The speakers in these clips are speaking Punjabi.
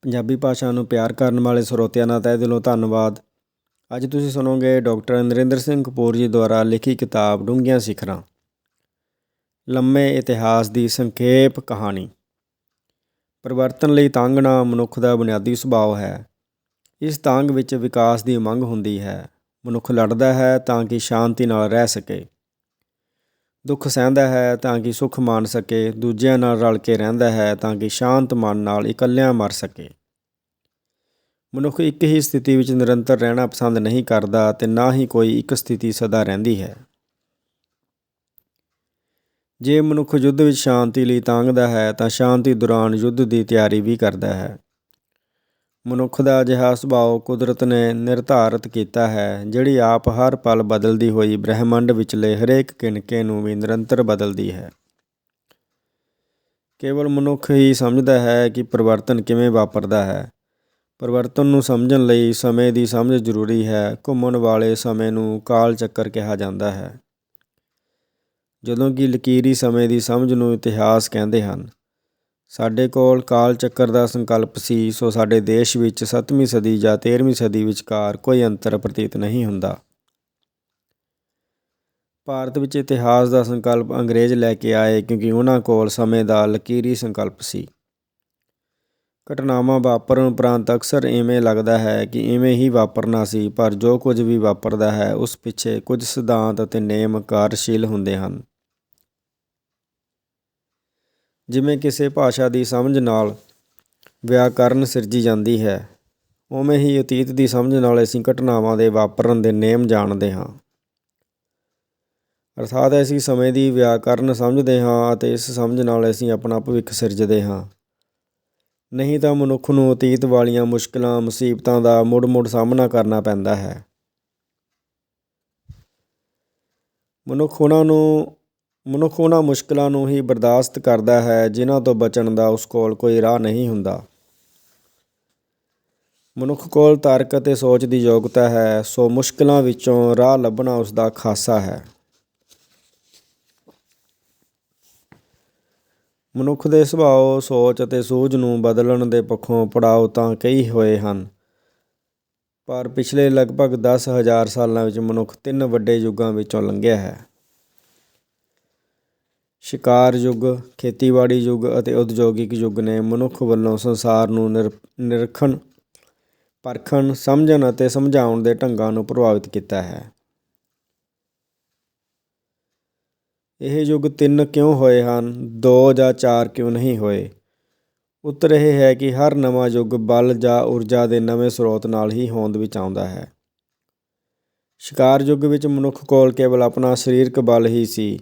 ਪੰਜਾਬੀ ਭਾਸ਼ਾ ਨੂੰ ਪਿਆਰ ਕਰਨ ਵਾਲੇ ਸਰੋਤਿਆਂ ਦਾ ਤਹਿ ਦਿਲੋਂ ਧੰਨਵਾਦ। ਅੱਜ ਤੁਸੀਂ ਸੁਣੋਗੇ ਡਾਕਟਰ ਨਰਿੰਦਰ ਸਿੰਘ ਕਪੂਰ ਜੀ ਦੁਆਰਾ ਲਿਖੀ ਕਿਤਾਬ ਡੂੰਘੀਆਂ ਸਿਖਰਾਂ। ਲੰਮੇ ਇਤਿਹਾਸ ਦੀ ਸੰਖੇਪ ਕਹਾਣੀ। ਪਰਿਵਰਤਨ ਲਈ ਤਾਂਘਣਾ ਮਨੁੱਖ ਦਾ ਬੁਨਿਆਦੀ ਸੁਭਾਅ ਹੈ। ਇਸ ਤਾਂਘ ਵਿੱਚ ਵਿਕਾਸ ਦੀ ਉਮੰਗ ਹੁੰਦੀ ਹੈ। ਮਨੁੱਖ ਲੜਦਾ ਹੈ ਤਾਂ ਕਿ ਸ਼ਾਂਤੀ ਨਾਲ ਰਹਿ ਸਕੇ, ਦੁੱਖ ਸਹਿੰਦਾ ਹੈ ਤਾਂ ਕਿ ਸੁੱਖ ਮਾਣ ਸਕੇ, ਦੂਜਿਆਂ ਨਾਲ ਰਲ ਕੇ ਰਹਿੰਦਾ ਹੈ ਤਾਂ ਕਿ ਸ਼ਾਂਤ ਮਨ ਨਾਲ ਇਕੱਲਿਆਂ ਮਰ ਸਕੇ। ਮਨੁੱਖ ਇੱਕ ਹੀ ਸਥਿਤੀ ਵਿੱਚ ਨਿਰੰਤਰ ਰਹਿਣਾ ਪਸੰਦ ਨਹੀਂ ਕਰਦਾ ਅਤੇ ਨਾ ਹੀ ਕੋਈ ਇੱਕ ਸਥਿਤੀ ਸਦਾ ਰਹਿੰਦੀ ਹੈ। ਜੇ ਮਨੁੱਖ ਯੁੱਧ ਵਿੱਚ ਸ਼ਾਂਤੀ ਲਈ ਤਾਂਘਦਾ ਹੈ ਤਾਂ ਸ਼ਾਂਤੀ ਦੌਰਾਨ ਯੁੱਧ ਦੀ ਤਿਆਰੀ ਵੀ ਕਰਦਾ ਹੈ। ਮਨੁੱਖ ਦਾ ਅਜਿਹਾ ਸੁਭਾਅ ਕੁਦਰਤ ਨੇ ਨਿਰਧਾਰਤ ਕੀਤਾ ਹੈ, ਜਿਹੜੀ ਆਪ ਹਰ ਪਲ ਬਦਲਦੀ ਹੋਈ ਬ੍ਰਹਿਮੰਡ ਵਿਚਲੇ ਹਰੇਕ ਕਿਣਕੇ ਨੂੰ ਵੀ ਨਿਰੰਤਰ ਬਦਲਦੀ ਹੈ। ਕੇਵਲ ਮਨੁੱਖ ਹੀ ਸਮਝਦਾ ਹੈ ਕਿ ਪਰਿਵਰਤਨ ਕਿਵੇਂ ਵਾਪਰਦਾ ਹੈ। ਪਰਿਵਰਤਨ ਨੂੰ ਸਮਝਣ ਲਈ ਸਮੇਂ ਦੀ ਸਮਝ ਜ਼ਰੂਰੀ ਹੈ। ਘੁੰਮਣ ਵਾਲੇ ਸਮੇਂ ਨੂੰ ਕਾਲ ਚੱਕਰ ਕਿਹਾ ਜਾਂਦਾ ਹੈ, ਜਦੋਂ ਕਿ ਲਕੀਰੀ ਸਮੇਂ ਦੀ ਸਮਝ ਨੂੰ ਇਤਿਹਾਸ ਕਹਿੰਦੇ ਹਨ। ਸਾਡੇ ਕੋਲ ਕਾਲ ਚੱਕਰ ਦਾ ਸੰਕਲਪ ਸੀ, ਸੋ ਸਾਡੇ ਦੇਸ਼ ਵਿੱਚ 7ਵੀਂ ਸਦੀ ਜਾਂ 13ਵੀਂ ਸਦੀ ਵਿਚਕਾਰ ਕੋਈ ਅੰਤਰ ਪ੍ਰਤੀਤ ਨਹੀਂ ਹੁੰਦਾ। ਭਾਰਤ ਵਿੱਚ ਇਤਿਹਾਸ ਦਾ ਸੰਕਲਪ ਅੰਗਰੇਜ਼ ਲੈ ਕੇ ਆਏ, ਕਿਉਂਕਿ ਉਹਨਾਂ ਕੋਲ ਸਮੇਂ ਦਾ ਲਕੀਰੀ ਸੰਕਲਪ ਸੀ। ਘਟਨਾਵਾਂ ਵਾਪਰਨ ਉਪਰੰਤ ਅਕਸਰ ਇਵੇਂ ਲੱਗਦਾ ਹੈ ਕਿ ਇਵੇਂ ਹੀ ਵਾਪਰਨਾ ਸੀ, ਪਰ ਜੋ ਕੁਝ ਵੀ ਵਾਪਰਦਾ ਹੈ ਉਸ ਪਿੱਛੇ ਕੁਝ ਸਿਧਾਂਤ ਅਤੇ ਨੇਮ ਕਾਰਜਸ਼ੀਲ ਹੁੰਦੇ ਹਨ। ਜਿਵੇਂ ਕਿਸੇ ਭਾਸ਼ਾ ਦੀ ਸਮਝ ਨਾਲ ਵਿਆਕਰਨ ਸਿਰਜੀ ਜਾਂਦੀ ਹੈ, ਉਵੇਂ ਹੀ ਅਤੀਤ ਦੀ ਸਮਝ ਨਾਲ ਅਸੀਂ ਘਟਨਾਵਾਂ ਦੇ ਵਾਪਰਨ ਦੇ ਨੇਮ ਜਾਣਦੇ ਹਾਂ। ਅਰਥਾਤ ਅਸੀਂ ਸਮੇਂ ਦੀ ਵਿਆਕਰਨ ਸਮਝਦੇ ਹਾਂ ਅਤੇ ਇਸ ਸਮਝ ਨਾਲ ਅਸੀਂ ਆਪਣਾ ਭਵਿੱਖ ਸਿਰਜਦੇ ਹਾਂ। ਨਹੀਂ ਤਾਂ ਮਨੁੱਖ ਨੂੰ ਅਤੀਤ ਵਾਲੀਆਂ ਮੁਸ਼ਕਿਲਾਂ ਮੁਸੀਬਤਾਂ ਦਾ ਮੁੜ ਸਾਹਮਣਾ ਕਰਨਾ ਪੈਂਦਾ ਹੈ। ਮਨੁੱਖ ਉਹਨਾਂ ਮੁਸ਼ਕਿਲਾਂ ਨੂੰ ਹੀ ਬਰਦਾਸ਼ਤ ਕਰਦਾ ਹੈ ਜਿਨ੍ਹਾਂ ਤੋਂ ਬਚਣ ਦਾ ਉਸ ਕੋਲ ਕੋਈ ਰਾਹ ਨਹੀਂ ਹੁੰਦਾ। ਮਨੁੱਖ ਕੋਲ ਤਰਕ ਅਤੇ ਸੋਚ ਦੀ ਯੋਗਤਾ ਹੈ, ਸੋ ਮੁਸ਼ਕਿਲਾਂ ਵਿੱਚੋਂ ਰਾਹ ਲੱਭਣਾ ਉਸ ਦਾ ਖਾਸਾ ਹੈ। ਮਨੁੱਖ ਦੇ ਸੁਭਾਅ, ਸੋਚ ਅਤੇ ਸੂਝ ਨੂੰ ਬਦਲਣ ਦੇ ਪੱਖੋਂ ਪੜਾਅ ਤਾਂ ਕਈ ਹੋਏ ਹਨ, ਪਰ ਪਿਛਲੇ ਲਗਭਗ 10,000 ਸਾਲਾਂ ਵਿੱਚ ਮਨੁੱਖ 3 ਵੱਡੇ ਯੁੱਗਾਂ ਵਿੱਚੋਂ ਲੰਘਿਆ ਹੈ। ਸ਼ਿਕਾਰ ਯੁੱਗ, ਖੇਤੀਬਾੜੀ ਯੁੱਗ ਅਤੇ ਉਦਯੋਗਿਕ ਯੁੱਗ ਨੇ ਮਨੁੱਖ ਵੱਲੋਂ ਸੰਸਾਰ ਨੂੰ ਨਿਰਖਣ, ਪਰਖਣ, ਸਮਝਣ ਅਤੇ ਸਮਝਾਉਣ ਦੇ ਢੰਗਾਂ ਨੂੰ ਪ੍ਰਭਾਵਿਤ ਕੀਤਾ ਹੈ। ਇਹ ਯੁੱਗ 3 ਕਿਉਂ ਹੋਏ ਹਨ, 2 ਜਾਂ 4 ਕਿਉਂ ਨਹੀਂ ਹੋਏ? ਉੱਤਰ ਇਹ ਹੈ ਕਿ ਹਰ ਨਵਾਂ ਯੁੱਗ ਬਲ ਜਾਂ ਊਰਜਾ ਦੇ ਨਵੇਂ ਸਰੋਤ ਨਾਲ ਹੀ ਹੋਂਦ ਵਿੱਚ ਆਉਂਦਾ ਹੈ। ਸ਼ਿਕਾਰ ਯੁੱਗ ਵਿੱਚ ਮਨੁੱਖ ਕੋਲ ਕੇਵਲ ਆਪਣਾ ਸਰੀਰਕ ਬਲ ਹੀ ਸੀ।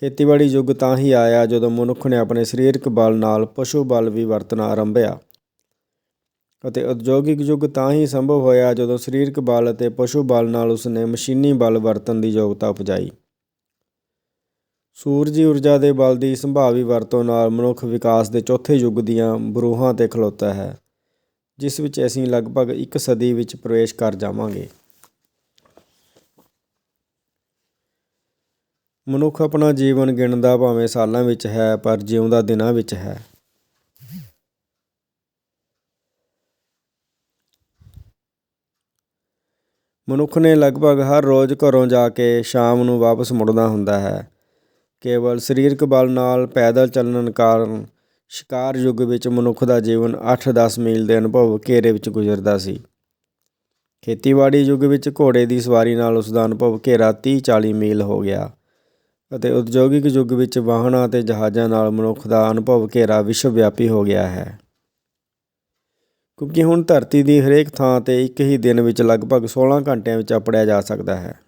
ਖੇਤੀਬਾੜੀ ਯੁੱਗ ਤਾਂ ਹੀ ਆਇਆ ਜਦੋਂ ਮਨੁੱਖ ਨੇ ਆਪਣੇ ਸਰੀਰਕ ਬਲ ਨਾਲ ਪਸ਼ੂ ਬਲ ਵੀ ਵਰਤਣਾ ਆਰੰਭਿਆ, ਅਤੇ ਉਦਯੋਗਿਕ ਯੁੱਗ ਤਾਂ ਹੀ ਸੰਭਵ ਹੋਇਆ ਜਦੋਂ ਸਰੀਰਕ ਬਲ ਅਤੇ ਪਸ਼ੂ ਬਲ ਨਾਲ ਉਸਨੇ ਮਸ਼ੀਨੀ ਬਲ ਵਰਤਣ ਦੀ ਯੋਗਤਾ ਉਪਜਾਈ। ਸੂਰਜੀ ਊਰਜਾ ਦੇ ਬਲ ਦੀ ਸੰਭਾਵੀ ਵਰਤੋਂ ਨਾਲ ਮਨੁੱਖ ਵਿਕਾਸ ਦੇ ਚੌਥੇ ਯੁੱਗ ਦੀਆਂ ਬਰੂਹਾਂ 'ਤੇ ਖਲੋਤਾ ਹੈ, ਜਿਸ ਵਿੱਚ ਅਸੀਂ ਲਗਭਗ 1 ਸਦੀ ਵਿੱਚ ਪ੍ਰਵੇਸ਼ ਕਰ ਜਾਵਾਂਗੇ। ਮਨੁੱਖ ਆਪਣਾ ਜੀਵਨ ਗਿਣਦਾ ਭਾਵੇਂ ਸਾਲਾਂ ਵਿੱਚ ਹੈ, ਪਰ ਜਿਉਂਦਾ ਦਿਨਾਂ ਵਿੱਚ ਹੈ। ਮਨੁੱਖ ਨੇ ਲਗਭਗ ਹਰ ਰੋਜ਼ ਘਰੋਂ ਜਾ ਕੇ ਸ਼ਾਮ ਨੂੰ ਵਾਪਸ ਮੁੜਨਾ ਹੁੰਦਾ ਹੈ। ਕੇਵਲ ਸਰੀਰਕ ਬਲ ਨਾਲ ਪੈਦਲ ਚੱਲਣ ਕਾਰਨ ਸ਼ਿਕਾਰ ਯੁੱਗ ਵਿੱਚ ਮਨੁੱਖ ਦਾ ਜੀਵਨ 8-10 ਮੀਲ ਦੇ ਅਨੁਭਵ ਘੇਰੇ ਵਿੱਚ ਗੁਜ਼ਰਦਾ ਸੀ। ਖੇਤੀਬਾੜੀ ਯੁੱਗ ਵਿੱਚ ਘੋੜੇ ਦੀ ਸਵਾਰੀ ਨਾਲ ਉਸ ਦਾ ਅਨੁਭਵ ਘੇਰਾ 30-40 ਮੀਲ ਹੋ ਗਿਆ, ਅਤੇ ਉਦਯੋਗਿਕ ਯੁੱਗ ਵਿੱਚ ਵਾਹਨਾਂ ਅਤੇ ਜਹਾਜ਼ਾਂ ਨਾਲ ਮਨੁੱਖ ਦਾ ਅਨੁਭਵ ਘੇਰਾ ਵਿਸ਼ਵ ਵਿਆਪੀ ਹੋ ਗਿਆ ਹੈ, ਕਿਉਂਕਿ ਹੁਣ ਧਰਤੀ ਦੀ ਹਰੇਕ ਥਾਂ 'ਤੇ ਇੱਕ ਹੀ ਦਿਨ ਵਿੱਚ ਲਗਭਗ 16 ਘੰਟਿਆਂ ਵਿੱਚ ਅੱਪੜਿਆ ਜਾ ਸਕਦਾ ਹੈ।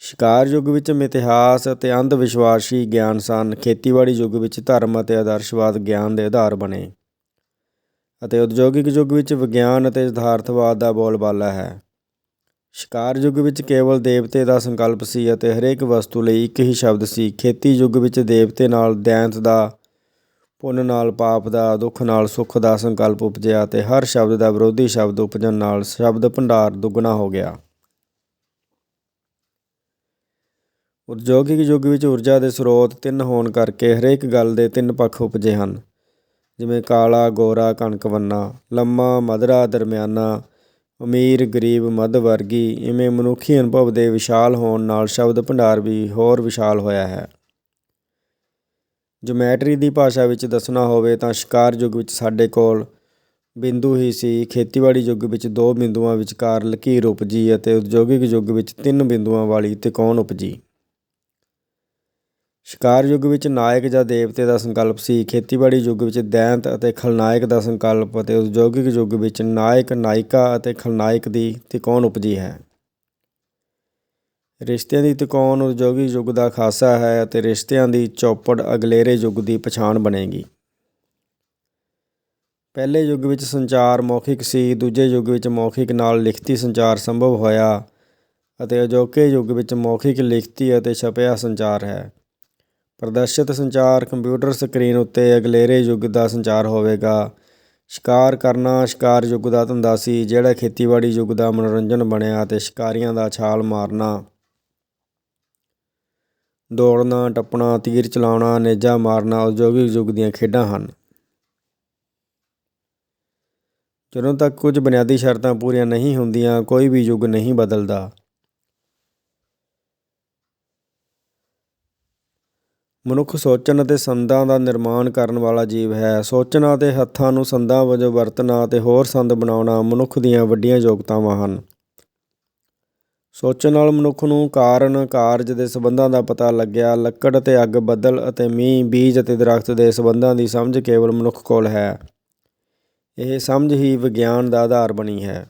ਸ਼ਿਕਾਰ ਯੁੱਗ ਵਿੱਚ ਮਿਥਿਹਾਸ ਅਤੇ ਅੰਧ ਵਿਸ਼ਵਾਸ ਹੀ ਗਿਆਨ ਸਨ। ਖੇਤੀਬਾੜੀ ਯੁੱਗ ਵਿੱਚ ਧਰਮ ਅਤੇ ਆਦਰਸ਼ਵਾਦ ਗਿਆਨ ਦੇ ਆਧਾਰ ਬਣੇ, ਅਤੇ ਉਦਯੋਗਿਕ ਯੁੱਗ ਵਿੱਚ ਵਿਗਿਆਨ ਅਤੇ ਯਥਾਰਥਵਾਦ ਦਾ ਬੋਲਬਾਲਾ ਹੈ। ਸ਼ਿਕਾਰ ਯੁੱਗ ਵਿੱਚ ਕੇਵਲ ਦੇਵਤੇ ਦਾ ਸੰਕਲਪ ਸੀ ਅਤੇ ਹਰੇਕ ਵਸਤੂ ਲਈ ਇੱਕ ਹੀ ਸ਼ਬਦ ਸੀ। ਖੇਤੀ ਯੁੱਗ ਵਿੱਚ ਦੇਵਤੇ ਨਾਲ ਦੈਂਤ ਦਾ, ਪੁੰਨ ਨਾਲ ਪਾਪ ਦਾ, ਦੁੱਖ ਨਾਲ ਸੁੱਖ ਦਾ ਸੰਕਲਪ ਉਪਜਿਆ, ਅਤੇ ਹਰ ਸ਼ਬਦ ਦਾ ਵਿਰੋਧੀ ਸ਼ਬਦ ਉਪਜਣ ਨਾਲ ਸ਼ਬਦ ਭੰਡਾਰ ਦੁੱਗਣਾ ਹੋ ਗਿਆ। ਉਦਯੋਗਿਕ ਯੁੱਗ ਵਿੱਚ ਊਰਜਾ ਦੇ ਸਰੋਤ 3 ਹੋਣ ਕਰਕੇ ਹਰੇਕ ਗੱਲ ਦੇ 3 ਪੱਖ ਉਪਜੇ ਹਨ। ਜਿਵੇਂ ਕਾਲਾ, ਗੋਰਾ, ਕਣਕਵੰਨਾ, ਲੰਮਾ, ਮਧਰਾ, ਦਰਮਿਆਨਾ, ਅਮੀਰ, ਗਰੀਬ, ਮੱਧ ਵਰਗੀ। ਇਵੇਂ ਮਨੁੱਖੀ ਅਨੁਭਵ ਦੇ ਵਿਸ਼ਾਲ ਹੋਣ ਨਾਲ ਸ਼ਬਦ ਭੰਡਾਰ ਵੀ ਹੋਰ ਵਿਸ਼ਾਲ ਹੋਇਆ ਹੈ। ਜਿਓਮੈਟਰੀ ਦੀ ਭਾਸ਼ਾ ਵਿੱਚ ਦੱਸਣਾ ਹੋਵੇ ਤਾਂ ਸ਼ਿਕਾਰ ਯੁੱਗ ਵਿੱਚ ਸਾਡੇ ਕੋਲ ਬਿੰਦੂ ਹੀ ਸੀ। ਖੇਤੀਬਾੜੀ ਯੁੱਗ ਵਿੱਚ 2 ਬਿੰਦੂਆਂ ਵਿਚਕਾਰ ਲਕੀਰ ਉਪਜੀ ਅਤੇ ਉਦਯੋਗਿਕ ਯੁੱਗ ਵਿੱਚ 3 ਬਿੰਦੂਆਂ ਵਾਲੀ ਤਿਕੋਣ ਉਪਜੀ। ਸ਼ਿਕਾਰ ਯੁੱਗ ਵਿੱਚ ਨਾਇਕ ਜਾਂ ਦੇਵਤੇ ਦਾ ਸੰਕਲਪ ਸੀ। ਖੇਤੀਬਾੜੀ ਯੁੱਗ ਵਿੱਚ ਦੈਂਤ ਅਤੇ ਖਲਨਾਇਕ ਦਾ ਸੰਕਲਪ ਅਤੇ ਉਦਯੋਗਿਕ ਯੁੱਗ ਵਿੱਚ ਨਾਇਕ, ਨਾਇਕਾ ਅਤੇ ਖਲਨਾਇਕ ਦੀ ਤਿਕੋਣ ਉਪਜੀ ਹੈ। ਰਿਸ਼ਤਿਆਂ ਦੀ ਤਿਕੋਣ ਉਦਯੋਗਿਕ ਯੁੱਗ ਦਾ ਖਾਸਾ ਹੈ ਅਤੇ ਰਿਸ਼ਤਿਆਂ ਦੀ ਚੌਪੜ ਅਗਲੇਰੇ ਯੁੱਗ ਦੀ ਪਛਾਣ ਬਣੇਗੀ। ਪਹਿਲੇ ਯੁੱਗ ਵਿੱਚ ਸੰਚਾਰ ਮੌਖਿਕ ਸੀ। ਦੂਜੇ ਯੁੱਗ ਵਿੱਚ ਮੌਖਿਕ ਨਾਲ ਲਿਖਤੀ ਸੰਚਾਰ ਸੰਭਵ ਹੋਇਆ ਅਤੇ ਅਜੋਕੇ ਯੁੱਗ ਵਿੱਚ ਮੌਖਿਕ, ਲਿਖਤੀ ਅਤੇ ਛਪਿਆ ਸੰਚਾਰ ਹੈ। ਪ੍ਰਦਰਸ਼ਿਤ ਸੰਚਾਰ ਕੰਪਿਊਟਰ ਸਕਰੀਨ ਉੱਤੇ ਅਗਲੇਰੇ ਯੁੱਗ ਦਾ ਸੰਚਾਰ ਹੋਵੇਗਾ। ਸ਼ਿਕਾਰ ਕਰਨਾ ਸ਼ਿਕਾਰ ਯੁੱਗ ਦਾ ਧੰਦਾ ਸੀ, ਜਿਹੜਾ ਖੇਤੀਬਾੜੀ ਯੁੱਗ ਦਾ ਮਨੋਰੰਜਨ ਬਣਿਆ ਅਤੇ ਸ਼ਿਕਾਰੀਆਂ ਦਾ ਛਾਲ ਮਾਰਨਾ, ਦੌੜਨਾ, ਟੱਪਣਾ, ਤੀਰ ਚਲਾਉਣਾ, ਨੇਜਾ ਮਾਰਨਾ ਉਦਯੋਗਿਕ ਯੁੱਗ ਦੀਆਂ ਖੇਡਾਂ ਹਨ। ਜਦੋਂ ਤੱਕ ਕੁਝ ਬੁਨਿਆਦੀ ਸ਼ਰਤਾਂ ਪੂਰੀਆਂ ਨਹੀਂ ਹੁੰਦੀਆਂ, ਕੋਈ ਵੀ ਯੁੱਗ ਨਹੀਂ ਬਦਲਦਾ। ਮਨੁੱਖ ਸੋਚਣ ਅਤੇ ਸੰਦਾਂ ਦਾ ਨਿਰਮਾਣ ਕਰਨ ਵਾਲਾ ਜੀਵ ਹੈ। ਸੋਚਣਾ ਅਤੇ ਹੱਥਾਂ ਨੂੰ ਸੰਦਾਂ ਵਜੋਂ ਵਰਤਣਾ ਅਤੇ ਹੋਰ ਸੰਦ ਬਣਾਉਣਾ ਮਨੁੱਖ ਦੀਆਂ ਵੱਡੀਆਂ ਯੋਗਤਾਵਾਂ ਹਨ। ਸੋਚਣ ਨਾਲ ਮਨੁੱਖ ਨੂੰ ਕਾਰਨ ਕਾਰਜ ਦੇ ਸੰਬੰਧਾਂ ਦਾ ਪਤਾ ਲੱਗਿਆ। ਲੱਕੜ ਅਤੇ ਅੱਗ, ਬੱਦਲ ਅਤੇ ਮੀਂਹ, ਬੀਜ ਅਤੇ ਦਰਖਤ ਦੇ ਸੰਬੰਧਾਂ ਦੀ ਸਮਝ ਕੇਵਲ ਮਨੁੱਖ ਕੋਲ ਹੈ। ਇਹ ਸਮਝ ਹੀ ਵਿਗਿਆਨ ਦਾ ਆਧਾਰ ਬਣੀ ਹੈ।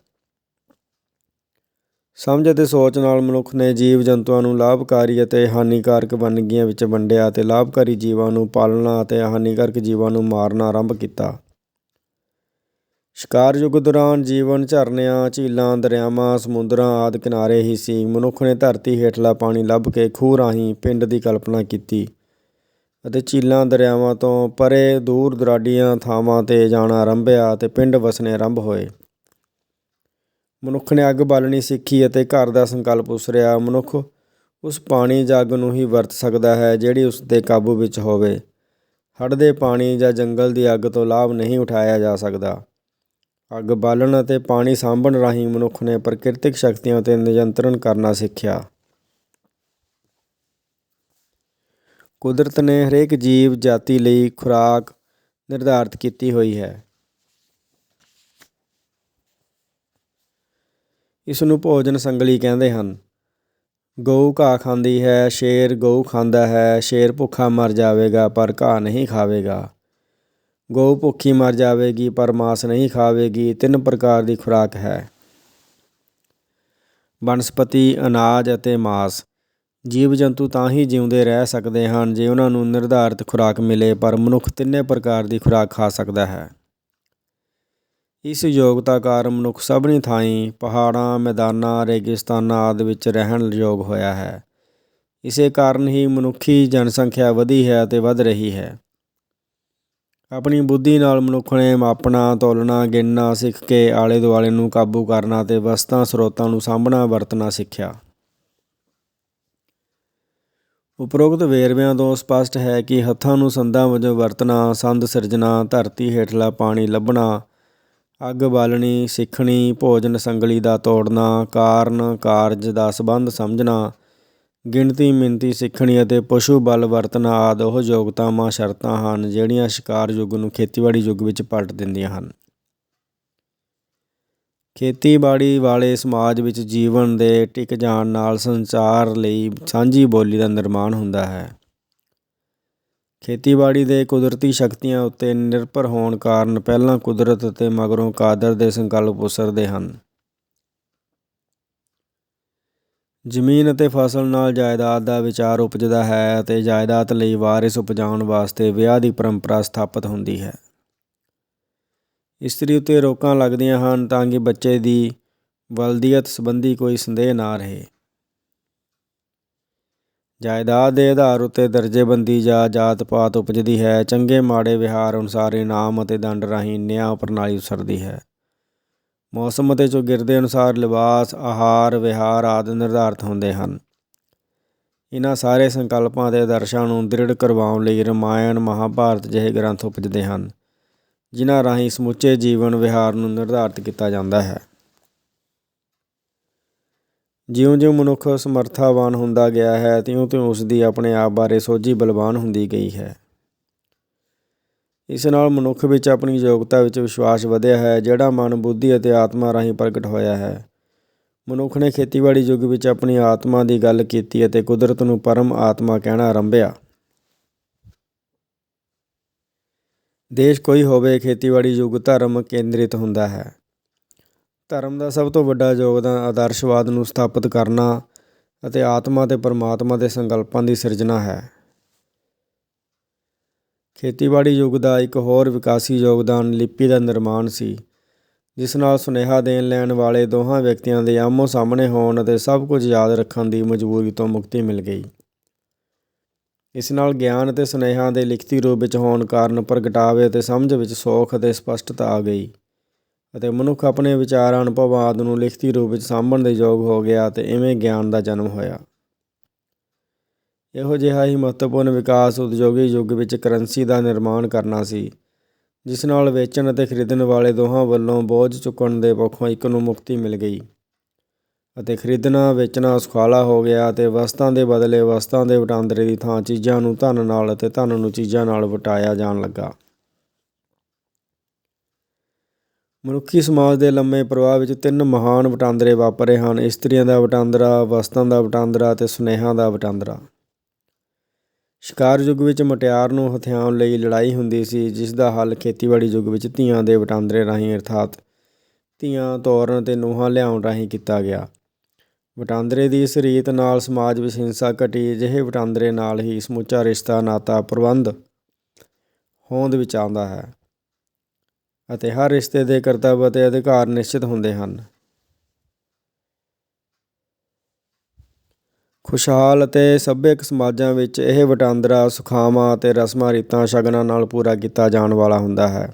ਸਮਝ ਅਤੇ ਸੋਚ ਨਾਲ ਮਨੁੱਖ ਨੇ ਜੀਵ ਜੰਤੂਆਂ ਨੂੰ ਲਾਭਕਾਰੀ ਅਤੇ ਹਾਨੀਕਾਰਕ ਵੰਨਗੀਆਂ ਵਿੱਚ ਵੰਡਿਆ ਅਤੇ ਲਾਭਕਾਰੀ ਜੀਵਾਂ ਨੂੰ ਪਾਲਣਾ ਅਤੇ ਹਾਨੀਕਾਰਕ ਜੀਵਾਂ ਨੂੰ ਮਾਰਨਾ ਆਰੰਭ ਕੀਤਾ। ਸ਼ਿਕਾਰ ਯੁੱਗ ਦੌਰਾਨ ਜੀਵਨ ਝਰਨਿਆਂ, ਝੀਲਾਂ, ਦਰਿਆਵਾਂ, ਸਮੁੰਦਰਾਂ ਆਦਿ ਕਿਨਾਰੇ ਹੀ ਸੀ। ਮਨੁੱਖ ਨੇ ਧਰਤੀ ਹੇਠਲਾ ਪਾਣੀ ਲੱਭ ਕੇ ਖੂਹ ਰਾਹੀਂ ਪਿੰਡ ਦੀ ਕਲਪਨਾ ਕੀਤੀ ਅਤੇ ਝੀਲਾਂ, ਦਰਿਆਵਾਂ ਤੋਂ ਪਰੇ ਦੂਰ ਦੁਰਾਡੀਆਂ ਥਾਵਾਂ 'ਤੇ ਜਾਣਾ ਆਰੰਭਿਆ ਅਤੇ ਪਿੰਡ ਵਸਣੇ ਆਰੰਭ ਹੋਏ। ਮਨੁੱਖ ਨੇ ਅੱਗ ਬਾਲਣੀ ਸਿੱਖੀ ਅਤੇ ਘਰ ਦਾ ਸੰਕਲਪ ਉਸਰਿਆ। ਮਨੁੱਖ ਉਸ ਪਾਣੀ ਜਾਂ ਅੱਗ ਨੂੰ ਹੀ ਵਰਤ ਸਕਦਾ ਹੈ ਜਿਹੜੀ ਉਸ ਦੇ ਕਾਬੂ ਵਿੱਚ ਹੋਵੇ। ਹੜ੍ਹ ਦੇ ਪਾਣੀ ਜਾਂ ਜੰਗਲ ਦੀ ਅੱਗ ਤੋਂ ਲਾਭ ਨਹੀਂ ਉਠਾਇਆ ਜਾ ਸਕਦਾ। ਅੱਗ ਬਾਲਣ ਅਤੇ ਪਾਣੀ ਸਾਂਭਣ ਰਾਹੀਂ ਮਨੁੱਖ ਨੇ ਪ੍ਰਕਿਰਤਿਕ ਸ਼ਕਤੀਆਂ 'ਤੇ ਨਿਯੰਤਰਣ ਕਰਨਾ ਸਿੱਖਿਆ। ਕੁਦਰਤ ਨੇ ਹਰੇਕ ਜੀਵ ਜਾਤੀ ਲਈ ਖੁਰਾਕ ਨਿਰਧਾਰਤ ਕੀਤੀ ਹੋਈ ਹੈ। ਇਸ ਨੂੰ ਭੋਜਨ ਸੰਗਲੀ ਕਹਿੰਦੇ ਹਨ। ਗਊ ਘਾਹ ਖਾਂਦੀ ਹੈ, ਸ਼ੇਰ ਗਊ ਖਾਂਦਾ ਹੈ। ਸ਼ੇਰ ਭੁੱਖਾ ਮਰ ਜਾਵੇਗਾ ਪਰ ਘਾਹ ਨਹੀਂ ਖਾਵੇਗਾ। ਗਊ ਭੁੱਖੀ ਮਰ ਜਾਵੇਗੀ ਪਰ ਮਾਂਸ ਨਹੀਂ ਖਾਵੇਗੀ। 3 ਪ੍ਰਕਾਰ ਦੀ ਖੁਰਾਕ ਹੈ: ਬਨਸਪਤੀ, ਅਨਾਜ ਅਤੇ ਮਾਂਸ। ਜੀਵ ਜੰਤੂ ਤਾਂ ਹੀ ਜਿਉਂਦੇ ਰਹਿ ਸਕਦੇ ਹਨ ਜੇ ਉਹਨਾਂ ਨੂੰ ਨਿਰਧਾਰਿਤ ਖੁਰਾਕ ਮਿਲੇ, ਪਰ ਮਨੁੱਖ 3 ਪ੍ਰਕਾਰ ਦੀ ਖੁਰਾਕ ਖਾ ਸਕਦਾ ਹੈ। ਇਸ ਯੋਗਤਾ ਕਾਰਨ ਮਨੁੱਖ ਸਭਨੀ ਥਾਈਂ ਪਹਾੜਾਂ, ਮੈਦਾਨਾਂ, ਰੇਗਿਸਤਾਨਾਂ ਆਦਿ ਵਿੱਚ ਰਹਿਣ ਯੋਗ ਹੋਇਆ ਹੈ। ਇਸੇ ਕਾਰਨ ਹੀ ਮਨੁੱਖੀ ਜਨਸੰਖਿਆ ਵਧੀ ਹੈ ਅਤੇ ਵਧ ਰਹੀ ਹੈ। ਆਪਣੀ ਬੁੱਧੀ ਨਾਲ ਮਨੁੱਖ ਨੇ ਮਾਪਣਾ, ਤੋਲਣਾ, ਗਿਣਨਾ ਸਿੱਖ ਕੇ ਆਲੇ ਦੁਆਲੇ ਨੂੰ ਕਾਬੂ ਕਰਨਾ ਅਤੇ ਵਸਤਾਂ ਸਰੋਤਾਂ ਨੂੰ ਸਾਂਭਣਾ ਵਰਤਣਾ ਸਿੱਖਿਆ। ਉਪਰੋਕਤ ਵੇਰਵਿਆਂ ਤੋਂ ਸਪਸ਼ਟ ਹੈ ਕਿ ਹੱਥਾਂ ਨੂੰ ਸੰਦਾਂ ਵਜੋਂ ਵਰਤਣਾ, ਸੰਦ ਸਿਰਜਣਾ, ਧਰਤੀ ਹੇਠਲਾ ਪਾਣੀ ਲੱਭਣਾ, ਅੱਗ ਬਾਲਣੀ ਸਿੱਖਣੀ, ਭੋਜਨ ਸੰਗਲੀ ਦਾ ਤੋੜਨਾ, ਕਾਰਨ ਕਾਰਜ ਦਾ ਸੰਬੰਧ ਸਮਝਣਾ, ਗਿਣਤੀ ਮਿਣਤੀ ਸਿੱਖਣੀ ਅਤੇ ਪਸ਼ੂ ਬਲ ਵਰਤਣਾ ਆਦਿ ਉਹ ਯੋਗਤਾਵਾਂ ਸ਼ਰਤਾਂ ਹਨ ਜਿਹੜੀਆਂ ਸ਼ਿਕਾਰ ਯੁੱਗ ਨੂੰ ਖੇਤੀਬਾੜੀ ਯੁੱਗ ਵਿੱਚ ਪਲਟ ਦਿੰਦੀਆਂ ਹਨ। ਖੇਤੀਬਾੜੀ ਵਾਲੇ ਸਮਾਜ ਵਿੱਚ ਜੀਵਨ ਦੇ ਟਿਕ ਜਾਣ ਨਾਲ ਸੰਚਾਰ ਲਈ ਸਾਂਝੀ ਬੋਲੀ ਦਾ ਨਿਰਮਾਣ ਹੁੰਦਾ ਹੈ। ਖੇਤੀਬਾੜੀ ਦੇ ਕੁਦਰਤੀ ਸ਼ਕਤੀਆਂ ਉੱਤੇ ਨਿਰਭਰ ਹੋਣ ਕਾਰਨ ਪਹਿਲਾਂ ਕੁਦਰਤ ਅਤੇ ਮਗਰੋਂ ਕਾਦਰ ਦੇ ਸੰਕਲਪ ਉਸਰਦੇ ਹਨ। ਜ਼ਮੀਨ ਅਤੇ ਫਸਲ ਨਾਲ ਜਾਇਦਾਦ ਦਾ ਵਿਚਾਰ ਉਪਜਦਾ ਹੈ ਅਤੇ ਜਾਇਦਾਦ ਲਈ ਵਾਰਿਸ ਉਪਜਾਉਣ ਵਾਸਤੇ ਵਿਆਹ ਦੀ ਪਰੰਪਰਾ ਸਥਾਪਿਤ ਹੁੰਦੀ ਹੈ। ਇਸਤਰੀ ਉੱਤੇ ਰੋਕਾਂ ਲੱਗਦੀਆਂ ਹਨ ਤਾਂ ਕਿ ਬੱਚੇ ਦੀ ਵਲਦੀਅਤ ਸੰਬੰਧੀ ਕੋਈ ਸੰਦੇਹ ਨਾ ਰਹੇ। ਜਾਇਦਾਦ ਦੇ ਆਧਾਰ ਉੱਤੇ ਦਰਜੇਬੰਦੀ ਜਾਂ ਜਾਤ ਪਾਤ ਉਪਜਦੀ ਹੈ। ਚੰਗੇ ਮਾੜੇ ਵਿਹਾਰ ਅਨੁਸਾਰ ਇਨਾਮ ਅਤੇ ਦੰਡ ਰਾਹੀਂ ਨਿਆਂ ਪ੍ਰਣਾਲੀ ਉਸਰਦੀ ਹੈ। ਮੌਸਮ ਅਤੇ ਚੌਗਿਰਦੇ ਅਨੁਸਾਰ ਲਿਬਾਸ, ਆਹਾਰ, ਵਿਹਾਰ ਆਦਿ ਨਿਰਧਾਰਤ ਹੁੰਦੇ ਹਨ। ਇਹਨਾਂ ਸਾਰੇ ਸੰਕਲਪਾਂ ਅਤੇ ਆਦਰਸ਼ਾਂ ਨੂੰ ਦ੍ਰਿੜ ਕਰਵਾਉਣ ਲਈ ਰਾਮਾਇਣ, ਮਹਾਂਭਾਰਤ ਜਿਹੇ ਗ੍ਰੰਥ ਉਪਜਦੇ ਹਨ। ਜਿਨ੍ਹਾਂ ਰਾਹੀਂ ਸਮੁੱਚੇ ਜੀਵਨ ਵਿਹਾਰ ਨੂੰ ਨਿਰਧਾਰਿਤ ਕੀਤਾ ਜਾਂਦਾ ਹੈ। ਜਿਉਂ-ਜਿਉਂ ਮਨੁੱਖ ਸਮਰਥਾਵਾਨ ਹੁੰਦਾ ਗਿਆ ਹੈ, ਤਿਉਂ-ਤਿਉਂ ਉਸ ਦੀ ਆਪਣੇ ਆਪ ਬਾਰੇ ਸੋਝੀ ਬਲਵਾਨ ਹੁੰਦੀ ਗਈ ਹੈ। ਇਸ ਨਾਲ ਮਨੁੱਖ ਵਿੱਚ ਆਪਣੀ ਯੋਗਤਾ ਵਿੱਚ ਵਿਸ਼ਵਾਸ ਵਧਿਆ ਹੈ, ਜਿਹੜਾ ਮਨ, ਬੁੱਧੀ ਅਤੇ ਆਤਮਾ ਰਾਹੀਂ ਪ੍ਰਗਟ ਹੋਇਆ ਹੈ। ਮਨੁੱਖ ਨੇ ਖੇਤੀਬਾੜੀ ਯੁੱਗ ਵਿੱਚ ਆਪਣੀ ਆਤਮਾ ਦੀ ਗੱਲ ਕੀਤੀ ਅਤੇ ਕੁਦਰਤ ਨੂੰ ਪਰਮ ਆਤਮਾ ਕਹਿਣਾ ਆਰੰਭਿਆ। ਦੇਸ਼ ਕੋਈ ਹੋਵੇ, ਖੇਤੀਬਾੜੀ ਯੁੱਗ ਧਰਮ ਕੇਂਦਰਿਤ ਹੁੰਦਾ ਹੈ। ਧਰਮ ਦਾ ਸਭ ਤੋਂ ਵੱਡਾ ਯੋਗਦਾਨ ਆਦਰਸ਼ਵਾਦ ਨੂੰ ਸਥਾਪਿਤ ਕਰਨਾ ਅਤੇ ਆਤਮਾ ਅਤੇ ਪਰਮਾਤਮਾ ਦੇ ਸੰਕਲਪਾਂ ਦੀ ਸਿਰਜਣਾ ਹੈ। ਖੇਤੀਬਾੜੀ ਯੁੱਗ ਦਾ ਇੱਕ ਹੋਰ ਵਿਕਾਸੀ ਯੋਗਦਾਨ ਲਿਪੀ ਦਾ ਨਿਰਮਾਣ ਸੀ, ਜਿਸ ਨਾਲ ਸੁਨੇਹਾ ਦੇਣ ਲੈਣ ਵਾਲੇ ਦੋਹਾਂ ਵਿਅਕਤੀਆਂ ਦੇ ਆਮੋ ਸਾਹਮਣੇ ਹੋਣ ਅਤੇ ਸਭ ਕੁਝ ਯਾਦ ਰੱਖਣ ਦੀ ਮਜਬੂਰੀ ਤੋਂ ਮੁਕਤੀ ਮਿਲ ਗਈ। ਇਸ ਨਾਲ ਗਿਆਨ ਅਤੇ ਸੁਨੇਹਾ ਦੇ ਲਿਖਤੀ ਰੂਪ ਵਿੱਚ ਹੋਣ ਕਾਰਨ ਪ੍ਰਗਟਾਵੇ ਅਤੇ ਸਮਝ ਵਿੱਚ ਸੌਖ ਅਤੇ ਸਪਸ਼ਟਤਾ ਆ ਗਈ ਅਤੇ ਮਨੁੱਖ ਆਪਣੇ ਵਿਚਾਰਾਂ, ਅਨੁਭਵਾਂ ਆਦਿ ਨੂੰ ਲਿਖਤੀ ਰੂਪ ਵਿੱਚ ਸਾਂਭਣ ਦੇ ਯੋਗ ਹੋ ਗਿਆ ਅਤੇ ਇਵੇਂ ਗਿਆਨ ਦਾ ਜਨਮ ਹੋਇਆ। ਇਹੋ ਜਿਹਾ ਹੀ ਮਹੱਤਵਪੂਰਨ ਵਿਕਾਸ ਉਦਯੋਗਿਕ ਯੁੱਗ ਵਿੱਚ ਕਰੰਸੀ ਦਾ ਨਿਰਮਾਣ ਕਰਨਾ ਸੀ, ਜਿਸ ਨਾਲ ਵੇਚਣ ਅਤੇ ਖਰੀਦਣ ਵਾਲੇ ਦੋਹਾਂ ਵੱਲੋਂ ਬੋਝ ਚੁੱਕਣ ਦੇ ਪੱਖੋਂ ਇੱਕ ਨੂੰ ਮੁਕਤੀ ਮਿਲ ਗਈ ਅਤੇ ਖਰੀਦਣਾ ਵੇਚਣਾ ਸੁਖਾਲਾ ਹੋ ਗਿਆ ਅਤੇ ਵਸਤਾਂ ਦੇ ਬਦਲੇ ਵਸਤਾਂ ਦੇ ਵਟਾਂਦਰੇ ਦੀ ਥਾਂ ਚੀਜ਼ਾਂ ਨੂੰ ਧਨ ਨਾਲ ਅਤੇ ਧਨ ਨੂੰ ਚੀਜ਼ਾਂ ਨਾਲ ਵਟਾਇਆ ਜਾਣ ਲੱਗਾ। ਮਨੁੱਖੀ ਸਮਾਜ ਦੇ ਲੰਮੇ ਪ੍ਰਵਾਹ ਵਿੱਚ 3 ਮਹਾਨ ਵਟਾਂਦਰੇ ਵਾਪਰੇ ਹਨ: ਇਸਤਰੀਆਂ ਦਾ ਵਟਾਂਦਰਾ, ਵਸਤਾਂ ਦਾ ਵਟਾਂਦਰਾ ਅਤੇ ਸੁਨੇਹਾਂ ਦਾ ਵਟਾਂਦਰਾ। ਸ਼ਿਕਾਰ ਯੁੱਗ ਵਿੱਚ ਮੁਟਿਆਰ ਨੂੰ ਹਥਿਆਉਣ ਲਈ ਲੜਾਈ ਹੁੰਦੀ ਸੀ, ਜਿਸ ਦਾ ਹੱਲ ਖੇਤੀਬਾੜੀ ਯੁੱਗ ਵਿੱਚ ਧੀਆਂ ਦੇ ਵਟਾਂਦਰੇ ਰਾਹੀਂ ਅਰਥਾਤ ਧੀਆਂ ਤੋਰਨ ਅਤੇ ਨੂੰਹਾਂ ਲਿਆਉਣ ਰਾਹੀਂ ਕੀਤਾ ਗਿਆ। ਵਟਾਂਦਰੇ ਦੀ ਇਸ ਰੀਤ ਨਾਲ ਸਮਾਜ ਵਿੱਚ ਹਿੰਸਾ ਘਟੀ। ਅਜਿਹੇ ਵਟਾਂਦਰੇ ਨਾਲ ਹੀ ਸਮੁੱਚਾ ਰਿਸ਼ਤਾ ਨਾਤਾ ਪ੍ਰਬੰਧ ਹੋਂਦ ਵਿੱਚ ਆਉਂਦਾ ਹੈ ਅਤੇ ਹਰ ਰਿਸ਼ਤੇ ਦੇ ਕਰਤੱਵ ਅਤੇ ਅਧਿਕਾਰ ਨਿਸ਼ਚਿਤ ਹੁੰਦੇ ਹਨ। ਖੁਸ਼ਹਾਲ ਅਤੇ ਸੱਭਿਅਕ ਸਮਾਜਾਂ ਵਿੱਚ ਇਹ ਵਟਾਂਦਰਾ ਸੁਖਾਵਾਂ ਅਤੇ ਰਸਮਾਂ ਰੀਤਾਂ ਸ਼ਗਨਾਂ ਨਾਲ ਪੂਰਾ ਕੀਤਾ ਜਾਣ ਵਾਲਾ ਹੁੰਦਾ ਹੈ।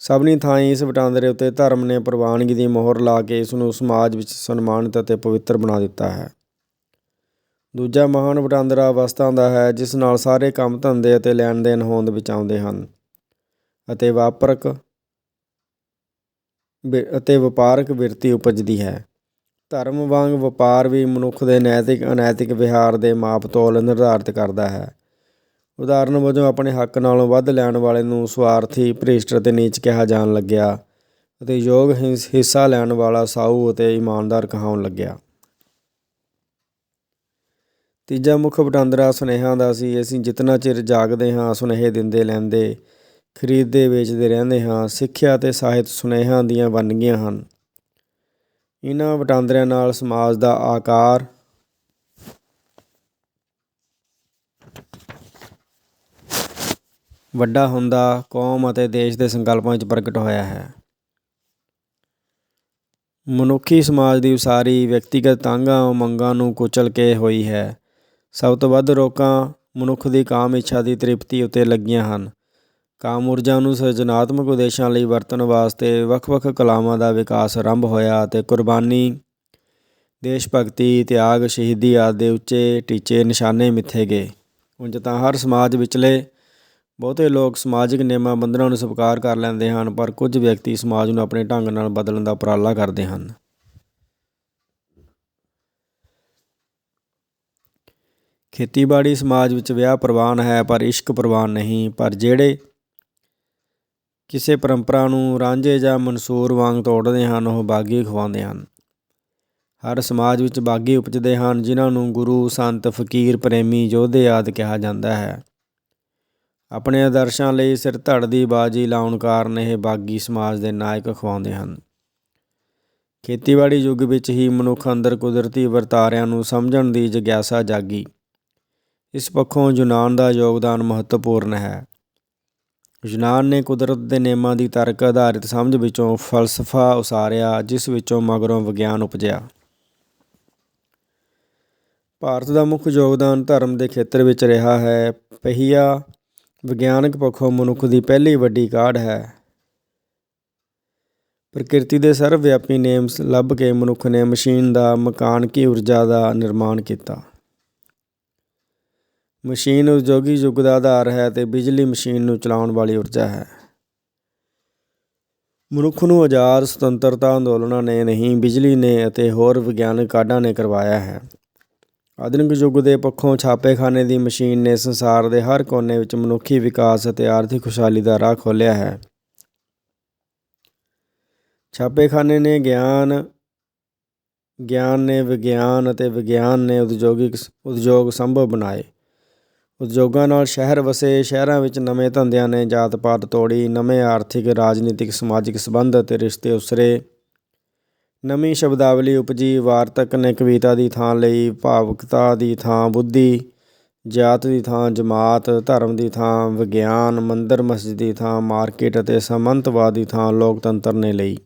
ਸਭਨੀ ਥਾਈਂ ਇਸ ਵਟਾਂਦਰੇ ਉੱਤੇ ਧਰਮ ਨੇ ਪ੍ਰਵਾਨਗੀ ਦੀ ਮੋਹਰ ਲਾ ਕੇ ਇਸ ਨੂੰ ਸਮਾਜ ਵਿੱਚ ਸਨਮਾਨਿਤ ਅਤੇ ਪਵਿੱਤਰ ਬਣਾ ਦਿੱਤਾ ਹੈ। ਦੂਜਾ ਮਹਾਨ ਵਟਾਂਦਰਾ ਵਸਤਾਂ ਦਾ ਹੈ, ਜਿਸ ਨਾਲ ਸਾਰੇ ਕੰਮ ਧੰਦੇ ਅਤੇ ਲੈਣ ਦੇਣ ਹੋਂਦ ਵਿੱਚ ਆਉਂਦੇ ਹਨ ਅਤੇ ਵਪਾਰਕ ਬਿਰਤੀ ਉਪਜਦੀ ਹੈ। ਧਰਮ ਵਾਂਗ ਵਪਾਰ ਵੀ ਮਨੁੱਖ ਦੇ ਨੈਤਿਕ ਅਨੈਤਿਕ ਵਿਹਾਰ ਦੇ ਮਾਪ ਤੋਲ ਨਿਰਧਾਰਿਤ ਕਰਦਾ ਹੈ। ਉਦਾਹਰਨ ਵਜੋਂ ਆਪਣੇ ਹੱਕ ਨਾਲੋਂ ਵੱਧ ਲੈਣ ਵਾਲੇ ਨੂੰ ਸੁਆਰਥੀ, ਭ੍ਰਿਸ਼ਟ ਅਤੇ ਨੀਚ ਕਿਹਾ ਜਾਣ ਲੱਗਿਆ ਅਤੇ ਯੋਗ ਹਿੱਸਾ ਲੈਣ ਵਾਲਾ ਸਾਊ ਅਤੇ ਇਮਾਨਦਾਰ ਕਹਾਉਣ ਲੱਗਿਆ। ਤੀਜਾ ਮੁੱਖ ਵਟਾਂਦਰਾ ਸੁਨੇਹਾਂ ਦਾ ਸੀ। ਅਸੀਂ ਜਿਤਨਾ ਚਿਰ ਜਾਗਦੇ ਹਾਂ, ਸੁਨੇਹੇ ਦਿੰਦੇ ਲੈਂਦੇ, ਖਰੀਦਦੇ ਵੇਚਦੇ ਰਹਿੰਦੇ ਹਾਂ। ਸਿੱਖਿਆ ਅਤੇ ਸਾਹਿਤ ਸੁਨੇਹਿਆਂ ਦੀਆਂ ਵੰਨਗੀਆਂ ਹਨ। ਇਹਨਾਂ ਵਟਾਂਦਰਿਆਂ ਨਾਲ ਸਮਾਜ ਦਾ ਆਕਾਰ ਵੱਡਾ ਹੁੰਦਾ ਕੌਮ ਅਤੇ ਦੇਸ਼ ਦੇ ਸੰਕਲਪਾਂ ਵਿੱਚ ਪ੍ਰਗਟ ਹੋਇਆ ਹੈ। ਮਨੁੱਖੀ ਸਮਾਜ ਦੀ ਉਸਾਰੀ ਵਿਅਕਤੀਗਤ ਤਾਂਘਾਂ ਉਮੰਗਾਂ ਨੂੰ ਕੁਚਲ ਕੇ ਹੋਈ ਹੈ। ਸਭ ਤੋਂ ਵੱਧ ਰੋਕਾਂ ਮਨੁੱਖ ਦੀ ਕਾਮ ਇੱਛਾ ਦੀ ਤ੍ਰਿਪਤੀ ਉੱਤੇ ਲੱਗੀਆਂ ਹਨ। ਕਾਮ ਊਰਜਾ ਨੂੰ ਸਿਰਜਣਾਤਮਕ ਉਦੇਸ਼ਾਂ ਲਈ ਵਰਤਣ ਵਾਸਤੇ ਵੱਖ-ਵੱਖ ਕਲਾਵਾਂ ਦਾ ਵਿਕਾਸ ਆਰੰਭ ਹੋਇਆ ਅਤੇ ਕੁਰਬਾਨੀ, ਦੇਸ਼ ਭਗਤੀ, ਤਿਆਗ, ਸ਼ਹੀਦੀ ਆਦਿ ਦੇ ਉੱਚੇ ਟੀਚੇ ਨਿਸ਼ਾਨੇ ਮਿੱਥੇ ਗਏ। ਉਂਝ ਤਾਂ ਹਰ ਸਮਾਜ ਵਿਚਲੇ ਬਹੁਤੇ ਲੋਕ ਸਮਾਜਿਕ ਨਿਯਮਾਂ ਬੰਧਨਾਂ ਨੂੰ ਸਵੀਕਾਰ ਕਰ ਲੈਂਦੇ ਹਨ, ਪਰ ਕੁਝ ਵਿਅਕਤੀ ਸਮਾਜ ਨੂੰ ਆਪਣੇ ਢੰਗ ਨਾਲ ਬਦਲਣ ਦਾ ਉਪਰਾਲਾ ਕਰਦੇ ਹਨ। ਖੇਤੀਬਾੜੀ ਸਮਾਜ ਵਿੱਚ ਵਿਆਹ ਪ੍ਰਵਾਨ ਹੈ, ਪਰ ਇਸ਼ਕ ਪ੍ਰਵਾਨ ਨਹੀਂ। ਪਰ ਜਿਹੜੇ ਕਿਸੇ ਪਰੰਪਰਾ ਨੂੰ ਰਾਂਝੇ ਜਾਂ ਮਨਸੂਰ ਵਾਂਗ ਤੋੜਦੇ ਹਨ, ਉਹ ਬਾਗੀ ਖਵਾਉਂਦੇ ਹਨ। ਹਰ ਸਮਾਜ ਵਿੱਚ ਬਾਗੀ ਉਪਜਦੇ ਹਨ, ਜਿਨ੍ਹਾਂ ਨੂੰ ਗੁਰੂ, ਸੰਤ, ਫਕੀਰ, ਪ੍ਰੇਮੀ, ਯੋਧੇ ਆਦਿ ਕਿਹਾ ਜਾਂਦਾ ਹੈ। ਆਪਣੇ ਆਦਰਸ਼ਾਂ ਲਈ ਸਿਰ ਧੜ ਦੀ ਬਾਜੀ ਲਾਉਣ ਕਾਰਨ ਇਹ ਬਾਗੀ ਸਮਾਜ ਦੇ ਨਾਇਕ ਅਖਵਾਉਂਦੇ ਹਨ। ਖੇਤੀਬਾੜੀ ਯੁੱਗ ਵਿੱਚ ਹੀ ਮਨੁੱਖ ਅੰਦਰ ਕੁਦਰਤੀ ਵਰਤਾਰਿਆਂ ਨੂੰ ਸਮਝਣ ਦੀ ਜਗਿਆਸਾ ਜਾਗੀ। ਇਸ ਪੱਖੋਂ ਯੂਨਾਨ ਦਾ ਯੋਗਦਾਨ ਮਹੱਤਵਪੂਰਨ ਹੈ। ਯੂਨਾਨ ਨੇ ਕੁਦਰਤ ਦੇ ਨਿਯਮਾਂ ਦੀ ਤਰਕ ਆਧਾਰਿਤ ਸਮਝ ਵਿੱਚੋਂ ਫਲਸਫਾ ਉਸਾਰਿਆ, ਜਿਸ ਵਿੱਚੋਂ ਮਗਰੋਂ ਵਿਗਿਆਨ ਉਪਜਿਆ। ਭਾਰਤ ਦਾ ਮੁੱਖ ਯੋਗਦਾਨ ਧਰਮ ਦੇ ਖੇਤਰ ਵਿੱਚ ਰਿਹਾ ਹੈ। ਪਹੀਆ ਵਿਗਿਆਨਕ ਪੱਖੋਂ ਮਨੁੱਖ ਦੀ ਪਹਿਲੀ ਵੱਡੀ ਕਾਢ ਹੈ। ਪ੍ਰਕਿਰਤੀ ਦੇ ਸਰਵ ਵਿਆਪੀ ਨੇਮ ਲੱਭ ਕੇ ਮਨੁੱਖ ਨੇ ਮਸ਼ੀਨ ਦਾ ਮਕਾਨਕੀ ਊਰਜਾ ਦਾ ਨਿਰਮਾਣ ਕੀਤਾ। ਮਸ਼ੀਨ ਉਦਯੋਗਿਕ ਯੁੱਗ ਦਾ ਆਧਾਰ ਹੈ ਅਤੇ ਬਿਜਲੀ ਮਸ਼ੀਨ ਨੂੰ ਚਲਾਉਣ ਵਾਲੀ ਊਰਜਾ ਹੈ। ਮਨੁੱਖ ਨੂੰ ਆਜ਼ਾਦ ਸੁਤੰਤਰਤਾ ਅੰਦੋਲਨਾਂ ਨੇ ਨਹੀਂ, ਬਿਜਲੀ ਨੇ ਅਤੇ ਹੋਰ ਵਿਗਿਆਨਕ ਕਾਢਾਂ ਨੇ ਕਰਵਾਇਆ ਹੈ। ਆਧੁਨਿਕ ਯੁੱਗ ਦੇ ਪੱਖੋਂ ਛਾਪੇਖਾਨੇ ਦੀ ਮਸ਼ੀਨ ਨੇ ਸੰਸਾਰ ਦੇ ਹਰ ਕੋਨੇ ਵਿੱਚ ਮਨੁੱਖੀ ਵਿਕਾਸ ਅਤੇ ਆਰਥਿਕ ਖੁਸ਼ਹਾਲੀ ਦਾ ਰਾਹ ਖੋਲ੍ਹਿਆ ਹੈ। ਛਾਪੇਖਾਨੇ ਨੇ ਗਿਆਨ ਨੇ ਵਿਗਿਆਨ ਅਤੇ ਵਿਗਿਆਨ ਨੇ ਉਦਯੋਗ ਸੰਭਵ ਬਣਾਏ। ਉਦਯੋਗਾਂ ਨਾਲ ਸ਼ਹਿਰ ਵਸੇ, ਸ਼ਹਿਰਾਂ ਵਿੱਚ ਨਵੇਂ ਧੰਦਿਆਂ ਨੇ ਜਾਤ ਪਾਤ ਤੋੜੀ, ਨਵੇਂ ਆਰਥਿਕ, ਰਾਜਨੀਤਿਕ, ਸਮਾਜਿਕ ਸੰਬੰਧ ਅਤੇ ਰਿਸ਼ਤੇ ਉਸਰੇ, ਨਵੀਂ ਸ਼ਬਦਾਵਲੀ ਉਪਜੀ, ਵਾਰਤਕ ਨੇ ਕਵਿਤਾ ਦੀ ਥਾਂ ਲਈ, ਭਾਵੁਕਤਾ ਦੀ ਥਾਂ ਬੁੱਧੀ, ਜਾਤ ਦੀ ਥਾਂ ਜਮਾਤ, ਧਰਮ ਦੀ ਥਾਂ ਵਿਗਿਆਨ, ਮੰਦਰ ਮਸਜਿਦ ਦੀ ਥਾਂ ਮਾਰਕੀਟ ਅਤੇ ਸਾਮੰਤਵਾਦ ਦੀ ਥਾਂ ਲੋਕਤੰਤਰ ਨੇ ਲਈ।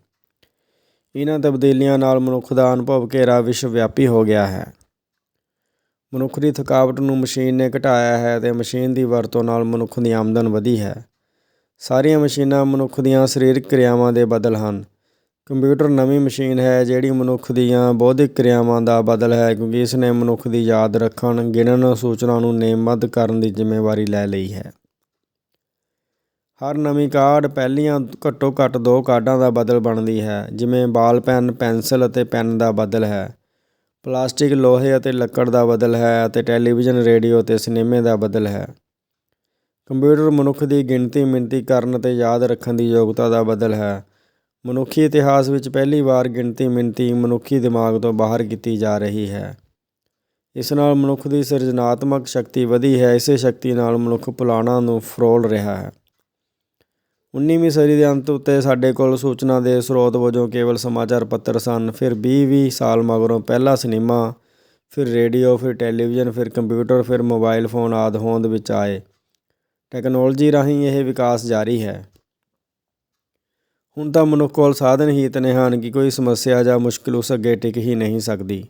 ਇਹਨਾਂ ਤਬਦੀਲੀਆਂ ਨਾਲ ਮਨੁੱਖ ਦਾ ਅਨੁਭਵ ਘੇਰਾ ਵਿਸ਼ਵ ਵਿਆਪੀ ਹੋ ਗਿਆ ਹੈ। ਮਨੁੱਖ ਦੀ ਥਕਾਵਟ ਨੂੰ ਮਸ਼ੀਨ ਨੇ ਘਟਾਇਆ ਹੈ ਅਤੇ ਮਸ਼ੀਨ ਦੀ ਵਰਤੋਂ ਨਾਲ ਮਨੁੱਖ ਦੀ ਆਮਦਨ ਵਧੀ ਹੈ। ਸਾਰੀਆਂ ਮਸ਼ੀਨਾਂ ਮਨੁੱਖ ਦੀਆਂ ਸਰੀਰਕ ਕਿਰਿਆਵਾਂ ਦੇ ਬਦਲ ਹਨ। ਕੰਪਿਊਟਰ ਨਵੀਂ ਮਸ਼ੀਨ ਹੈ ਜਿਹੜੀ ਮਨੁੱਖ ਦੀਆਂ ਬੌਧਿਕ ਕਿਰਿਆਵਾਂ ਦਾ ਬਦਲ ਹੈ, ਕਿਉਂਕਿ ਇਸ ਨੇ ਮਨੁੱਖ ਦੀ ਯਾਦ ਰੱਖਣ, ਗਿਣਨ, ਸੂਚਨਾ ਨੂੰ ਨੇਮਬੱਧ ਕਰਨ ਦੀ ਜ਼ਿੰਮੇਵਾਰੀ ਲੈ ਲਈ ਹੈ। ਹਰ ਨਵੀਂ ਕਾਢ ਪਹਿਲੀਆਂ ਘੱਟੋ ਘੱਟ 2 ਕਾਢਾਂ ਦਾ ਬਦਲ ਬਣਦੀ ਹੈ, ਜਿਵੇਂ ਬਾਲ ਪੈਨ, ਪੈਨਸਿਲ ਅਤੇ ਪੈਨ ਦਾ ਬਦਲ ਹੈ, ਪਲਾਸਟਿਕ, ਲੋਹੇ ਅਤੇ ਲੱਕੜ ਦਾ ਬਦਲ ਹੈ, ਅਤੇ ਟੈਲੀਵਿਜ਼ਨ, ਰੇਡੀਓ ਅਤੇ ਸਿਨੇਮੇ ਦਾ ਬਦਲ ਹੈ। ਕੰਪਿਊਟਰ ਮਨੁੱਖ ਦੀ ਗਿਣਤੀ, ਮਿਣਤੀ ਕਰਨ ਅਤੇ ਯਾਦ ਰੱਖਣ ਦੀ ਯੋਗਤਾ ਦਾ ਬਦਲ ਹੈ। ਮਨੁੱਖੀ ਇਤਿਹਾਸ ਵਿੱਚ ਪਹਿਲੀ ਵਾਰ ਗਿਣਤੀ ਮਿਣਤੀ ਮਨੁੱਖੀ ਦਿਮਾਗ ਤੋਂ ਬਾਹਰ ਕੀਤੀ ਜਾ ਰਹੀ ਹੈ। ਇਸ ਨਾਲ ਮਨੁੱਖ ਦੀ ਸਿਰਜਣਾਤਮਕ ਸ਼ਕਤੀ ਵਧੀ ਹੈ। ਇਸੇ ਸ਼ਕਤੀ ਨਾਲ ਮਨੁੱਖ ਪੁਲਾੜਾਂ ਨੂੰ ਫਰੋਲ ਰਿਹਾ ਹੈ। 19ਵੀਂ ਸਦੀ ਦੇ ਅੰਤ ਉੱਤੇ ਸਾਡੇ ਕੋਲ ਸੂਚਨਾ ਦੇ ਸਰੋਤ ਵਜੋਂ ਕੇਵਲ ਸਮਾਚਾਰ ਪੱਤਰ ਸਨ। ਫਿਰ 20 ਸਾਲ ਮਗਰੋਂ ਪਹਿਲਾ ਸਿਨੇਮਾ, ਫਿਰ ਰੇਡੀਓ, ਫਿਰ ਟੈਲੀਵਿਜ਼ਨ, ਫਿਰ ਕੰਪਿਊਟਰ, ਫਿਰ ਮੋਬਾਈਲ ਫੋਨ ਆਦਿ ਹੋਂਦ ਵਿੱਚ ਆਏ। ਟੈਕਨੋਲੋਜੀ ਰਾਹੀਂ ਇਹ ਵਿਕਾਸ ਜਾਰੀ ਹੈ। ਹੁਣ ਤਾਂ ਮਨੁੱਖ ਕੋਲ ਸਾਧਨ ਹੀ ਇਤਨੇ ਹਨ ਕਿ ਕੋਈ ਸਮੱਸਿਆ ਜਾਂ ਮੁਸ਼ਕਿਲ ਉਸ ਅੱਗੇ ਟਿਕ ਹੀ ਨਹੀਂ ਸਕਦੀ।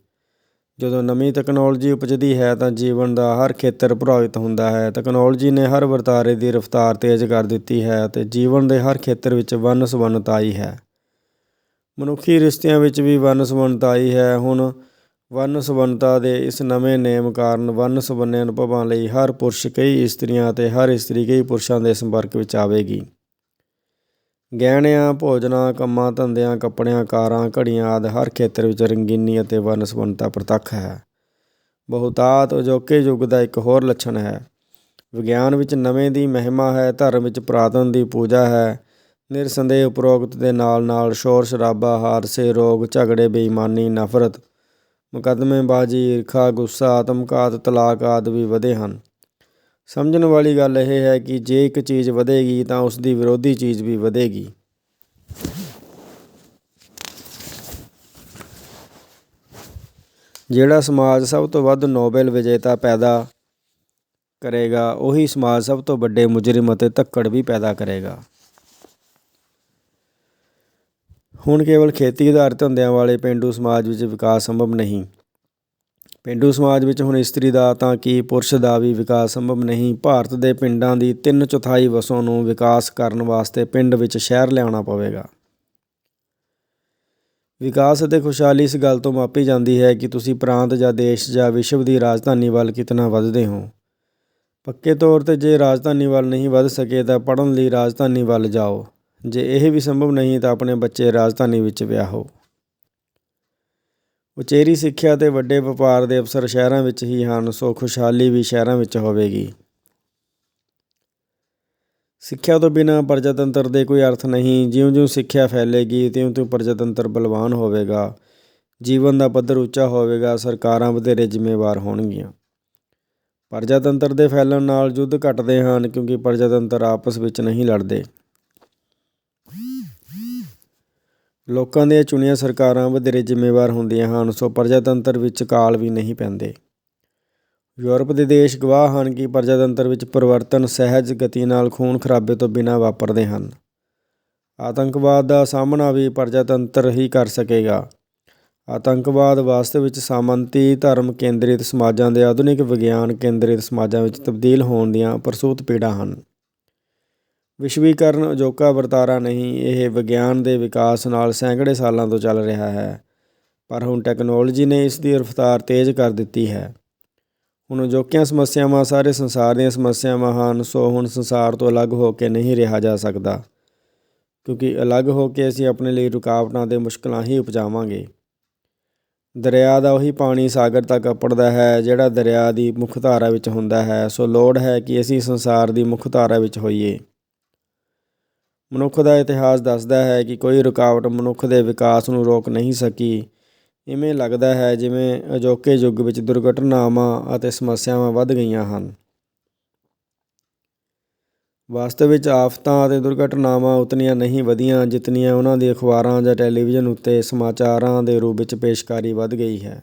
ਜਦੋਂ ਨਵੀਂ ਤਕਨੋਲੋਜੀ ਉਪਜਦੀ ਹੈ ਤਾਂ ਜੀਵਨ ਦਾ ਹਰ ਖੇਤਰ ਪ੍ਰਭਾਵਿਤ ਹੁੰਦਾ ਹੈ। ਤਕਨੋਲੋਜੀ ਨੇ ਹਰ ਵਰਤਾਰੇ ਦੀ ਰਫ਼ਤਾਰ ਤੇਜ਼ ਕਰ ਦਿੱਤੀ ਹੈ ਅਤੇ ਜੀਵਨ ਦੇ ਹਰ ਖੇਤਰ ਵਿੱਚ ਵੰਨ-ਸੁਵੰਨਤਾ ਆਈ ਹੈ। ਮਨੁੱਖੀ ਰਿਸ਼ਤਿਆਂ ਵਿੱਚ ਵੀ ਵੰਨ-ਸੁਵੰਨਤਾ ਆਈ ਹੈ। ਹੁਣ ਵੰਨ-ਸੁਵੰਨਤਾ ਦੇ ਇਸ ਨਵੇਂ ਨੇਮ ਕਾਰਨ ਵੰਨ-ਸੁਵੰਨੇ ਅਨੁਭਵਾਂ ਲਈ ਹਰ ਪੁਰਸ਼ ਕਈ ਇਸਤਰੀਆਂ ਅਤੇ ਹਰ ਇਸਤਰੀ ਕਈ ਪੁਰਸ਼ਾਂ ਦੇ ਸੰਪਰਕ ਵਿੱਚ ਆਵੇਗੀ। ਗਹਿਣਿਆਂ, ਭੋਜਨਾਂ, ਕੰਮਾਂ ਧੰਦਿਆਂ, ਕੱਪੜਿਆਂ, ਕਾਰਾਂ, ਘੜੀਆਂ ਆਦਿ ਹਰ ਖੇਤਰ ਵਿੱਚ ਰੰਗੀਨੀ ਅਤੇ ਵੰਨ-ਸੁਵੰਨਤਾ ਪ੍ਰਤੱਖ ਹੈ। ਬਹੁਤਾਤ ਅਜੋਕੇ ਯੁੱਗ ਦਾ ਇੱਕ ਹੋਰ ਲੱਛਣ ਹੈ। ਵਿਗਿਆਨ ਵਿੱਚ ਨਵੇਂ ਦੀ ਮਹਿਮਾ ਹੈ, ਧਰਮ ਵਿੱਚ ਪੁਰਾਤਨ ਦੀ ਪੂਜਾ ਹੈ। ਨਿਰਸੰਦੇਹ ਉਪਰੋਕਤ ਦੇ ਨਾਲ ਨਾਲ ਸ਼ੋਰ ਸ਼ਰਾਬਾ, ਹਾਦਸੇ, ਰੋਗ, ਝਗੜੇ, ਬੇਈਮਾਨੀ, ਨਫ਼ਰਤ, ਮੁਕੱਦਮੇਬਾਜ਼ੀ, ਈਰਖਾ, ਗੁੱਸਾ, ਆਤਮਘਾਤ, ਤਲਾਕ ਆਦਿ ਵੀ ਵਧੇ ਹਨ। ਸਮਝਣ ਵਾਲੀ ਗੱਲ ਇਹ ਹੈ ਕਿ ਜੇ ਇੱਕ ਚੀਜ਼ ਵਧੇਗੀ ਤਾਂ ਉਸ ਦੀ ਵਿਰੋਧੀ ਚੀਜ਼ ਵੀ ਵਧੇਗੀ। ਜਿਹੜਾ ਸਮਾਜ ਸਭ ਤੋਂ ਵੱਧ ਨੋਬਲ ਵਿਜੇਤਾ ਪੈਦਾ ਕਰੇਗਾ, ਉਹੀ ਸਮਾਜ ਸਭ ਤੋਂ ਵੱਡੇ ਮੁਜਰਿਮ ਅਤੇ ਧੱਕੜ ਵੀ ਪੈਦਾ ਕਰੇਗਾ। ਹੁਣ ਕੇਵਲ ਖੇਤੀ ਆਧਾਰਿਤ ਧੰਦਿਆਂ ਵਾਲੇ ਪੇਂਡੂ ਸਮਾਜ ਵਿੱਚ ਵਿਕਾਸ ਸੰਭਵ ਨਹੀਂ। ਪੇਂਡੂ ਸਮਾਜ ਵਿੱਚ ਹੁਣ ਇਸਤਰੀ ਦਾ ਤਾਂ ਕੀ, ਪੁਰਸ਼ ਦਾ ਵੀ ਵਿਕਾਸ ਸੰਭਵ ਨਹੀਂ। ਭਾਰਤ ਦੇ ਪਿੰਡਾਂ ਦੀ 3/4 ਵਸੋਂ ਨੂੰ ਵਿਕਾਸ ਕਰਨ ਵਾਸਤੇ ਪਿੰਡ ਵਿੱਚ ਸ਼ਹਿਰ ਲਿਆਉਣਾ ਪਵੇਗਾ। ਵਿਕਾਸ ਅਤੇ ਖੁਸ਼ਹਾਲੀ ਇਸ ਗੱਲ ਤੋਂ ਮਾਪੀ ਜਾਂਦੀ ਹੈ ਕਿ ਤੁਸੀਂ ਪ੍ਰਾਂਤ ਜਾਂ ਦੇਸ਼ ਜਾਂ ਵਿਸ਼ਵ ਦੀ ਰਾਜਧਾਨੀ ਵੱਲ ਕਿਤਨਾ ਵੱਧਦੇ ਹੋ। ਪੱਕੇ ਤੌਰ 'ਤੇ ਜੇ ਰਾਜਧਾਨੀ ਵੱਲ ਨਹੀਂ ਵੱਧ ਸਕੇ ਤਾਂ ਪੜ੍ਹਨ ਲਈ ਰਾਜਧਾਨੀ ਵੱਲ ਜਾਓ। ਜੇ ਇਹ ਵੀ ਸੰਭਵ ਨਹੀਂ ਤਾਂ ਆਪਣੇ ਬੱਚੇ ਰਾਜਧਾਨੀ ਵਿੱਚ ਵਿਆਹੋ। ਉਚੇਰੀ ਸਿੱਖਿਆ ਅਤੇ ਵੱਡੇ ਵਪਾਰ ਦੇ ਅਵਸਰ ਸ਼ਹਿਰਾਂ ਵਿੱਚ ਹੀ ਹਨ, ਸੋ ਖੁਸ਼ਹਾਲੀ ਵੀ ਸ਼ਹਿਰਾਂ ਵਿੱਚ ਹੋਵੇਗੀ। ਸਿੱਖਿਆ ਤੋਂ ਬਿਨਾਂ ਪ੍ਰਜਾਤੰਤਰ ਦੇ ਕੋਈ ਅਰਥ ਨਹੀਂ। ਜਿਉਂ-ਜਿਉਂ ਸਿੱਖਿਆ ਫੈਲੇਗੀ ਤਿਉਂ-ਤਿਉਂ ਪ੍ਰਜਾਤੰਤਰ ਬਲਵਾਨ ਹੋਵੇਗਾ, ਜੀਵਨ ਦਾ ਪੱਧਰ ਉੱਚਾ ਹੋਵੇਗਾ, ਸਰਕਾਰਾਂ ਵਧੇਰੇ ਜ਼ਿੰਮੇਵਾਰ ਹੋਣਗੀਆਂ। ਪ੍ਰਜਾਤੰਤਰ ਦੇ ਫੈਲਣ ਨਾਲ ਯੁੱਧ ਘਟਦੇ ਹਨ, ਕਿਉਂਕਿ ਪ੍ਰਜਾਤੰਤਰ ਆਪਸ ਵਿੱਚ ਨਹੀਂ ਲੜਦੇ। ਲੋਕਾਂ ਦੀਆਂ ਚੁਣੀਆਂ ਸਰਕਾਰਾਂ ਵਧੇਰੇ ਜ਼ਿੰਮੇਵਾਰ ਹੁੰਦੀਆਂ ਹਨ, ਸੋ ਪ੍ਰਜਾਤੰਤਰ ਵਿੱਚ ਕਾਲ ਵੀ ਨਹੀਂ ਪੈਂਦੇ। ਯੂਰਪ ਦੇ ਦੇਸ਼ ਗਵਾਹ ਹਨ ਕਿ ਪ੍ਰਜਾਤੰਤਰ ਵਿੱਚ ਪਰਿਵਰਤਨ ਸਹਿਜ ਗਤੀ ਨਾਲ ਖੂਨ ਖਰਾਬੇ ਤੋਂ ਬਿਨਾਂ ਵਾਪਰਦੇ ਹਨ। ਆਤੰਕਵਾਦ ਦਾ ਸਾਹਮਣਾ ਵੀ ਪ੍ਰਜਾਤੰਤਰ ਹੀ ਕਰ ਸਕੇਗਾ। ਆਤੰਕਵਾਦ ਵਾਸਤਵ ਵਿੱਚ ਸਾਮੰਤੀ ਧਰਮ ਕੇਂਦਰਿਤ ਸਮਾਜਾਂ ਦੇ ਆਧੁਨਿਕ ਵਿਗਿਆਨ ਕੇਂਦਰਿਤ ਸਮਾਜਾਂ ਵਿੱਚ ਤਬਦੀਲ ਹੋਣ ਦੀਆਂ ਪ੍ਰਸੂਤ ਪੀੜਾਂ ਹਨ। ਵਿਸ਼ਵੀਕਰਨ ਅਜੋਕਾ ਵਰਤਾਰਾ ਨਹੀਂ, ਇਹ ਵਿਗਿਆਨ ਦੇ ਵਿਕਾਸ ਨਾਲ ਸੈਂਕੜੇ ਸਾਲਾਂ ਤੋਂ ਚੱਲ ਰਿਹਾ ਹੈ, ਪਰ ਹੁਣ ਟੈਕਨੋਲੋਜੀ ਨੇ ਇਸ ਦੀ ਰਫ਼ਤਾਰ ਤੇਜ਼ ਕਰ ਦਿੱਤੀ ਹੈ। ਹੁਣ ਅਜੋਕੀਆਂ ਸਮੱਸਿਆਵਾਂ ਸਾਰੇ ਸੰਸਾਰ ਦੀਆਂ ਸਮੱਸਿਆਵਾਂ ਹਨ, ਸੋ ਹੁਣ ਸੰਸਾਰ ਤੋਂ ਅਲੱਗ ਹੋ ਕੇ ਨਹੀਂ ਰਿਹਾ ਜਾ ਸਕਦਾ। ਕਿਉਂਕਿ ਅਲੱਗ ਹੋ ਕੇ ਅਸੀਂ ਆਪਣੇ ਲਈ ਰੁਕਾਵਟਾਂ ਅਤੇ ਮੁਸ਼ਕਲਾਂ ਹੀ ਉਪਜਾਵਾਂਗੇ। ਦਰਿਆ ਦਾ ਉਹੀ ਪਾਣੀ ਸਾਗਰ ਤੱਕ ਅੱਪੜਦਾ ਹੈ ਜਿਹੜਾ ਦਰਿਆ ਦੀ ਮੁੱਖ ਧਾਰਾ ਵਿੱਚ ਹੁੰਦਾ ਹੈ। ਸੋ ਲੋੜ ਹੈ ਕਿ ਅਸੀਂ ਸੰਸਾਰ ਦੀ ਮੁੱਖ ਧਾਰਾ ਵਿੱਚ ਹੋਈਏ। ਮਨੁੱਖ ਦਾ ਇਤਿਹਾਸ ਦੱਸਦਾ ਹੈ ਕਿ ਕੋਈ ਰੁਕਾਵਟ ਮਨੁੱਖ ਦੇ ਵਿਕਾਸ ਨੂੰ ਰੋਕ ਨਹੀਂ ਸਕੀ। ਇਵੇਂ ਲੱਗਦਾ ਹੈ ਜਿਵੇਂ ਅਜੋਕੇ ਯੁੱਗ ਵਿੱਚ ਦੁਰਘਟਨਾਵਾਂ ਅਤੇ ਸਮੱਸਿਆਵਾਂ ਵੱਧ ਗਈਆਂ ਹਨ। ਵਾਸਤਵ ਵਿੱਚ ਆਫਤਾਂ ਅਤੇ ਦੁਰਘਟਨਾਵਾਂ ਉਤਨੀਆਂ ਨਹੀਂ ਵਧੀਆਂ ਜਿਤਨੀਆਂ ਉਹਨਾਂ ਦੀ ਅਖਬਾਰਾਂ ਜਾਂ ਟੈਲੀਵਿਜ਼ਨ ਉੱਤੇ ਸਮਾਚਾਰਾਂ ਦੇ ਰੂਪ ਵਿੱਚ ਪੇਸ਼ਕਾਰੀ ਵੱਧ ਗਈ ਹੈ।